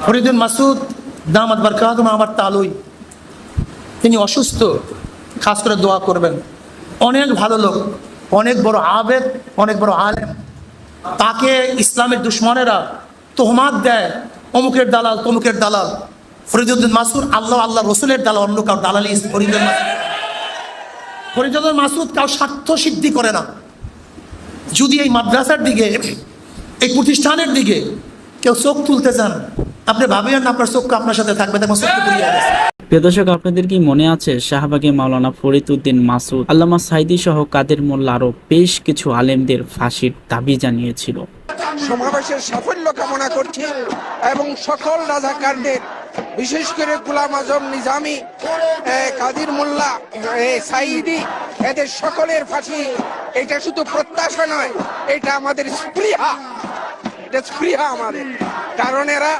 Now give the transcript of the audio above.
ফরিদুল মাসুদ দামাত বারকাতুম আমার তালুই, তিনি অসুস্থ, খাস করে দোয়া করবেন। অনেক ভালো লোক, অনেক বড় আবেদ, অনেক বড় আলেম। তাকে ইসলামের দুশ্মনেরা তোহমাত দেয়, অমুকের দালাল তমুকের দালাল। ফরিদুল মাসুদ আল্লাহ আল্লাহ রসুলের দালাল, অন্য কাউ দালালি ফরিদুল মাসুদ কাউ স্বার্থ সিদ্ধি করে না। যদি এই মাদ্রাসার দিকে, এই প্রতিষ্ঠানের দিকে কেউ চোখ তুলতে চান, আপনি ভাবেন না আপনার চোখ আপনার সাথে থাকবে, তেমন চোখ পুড়িয়ে গেছে। প্রিয় দর্শক, আপনাদের কি মনে আছে শাহবাগে মাওলানা ফরিদউদ্দিন মাসুদ, আল্লামা সাইদি সহ কাদের মোল্লা আরো বেশ কিছু আলেমদের ফাঁসির দাবি জানিয়েছিল। সমাবেশের সাফল্য কামনা করছি এবং সকল রাজাকারদের, বিশেষ করে গোলাম আজম নিজামী, কাদের মোল্লা, সাইদি, এদের সকলের ফাঁসি। এটা শুধু প্রত্যাশা নয়, এটা আমাদের স্পৃহা, এটা স্পৃহা আমাদের, কারণ এরা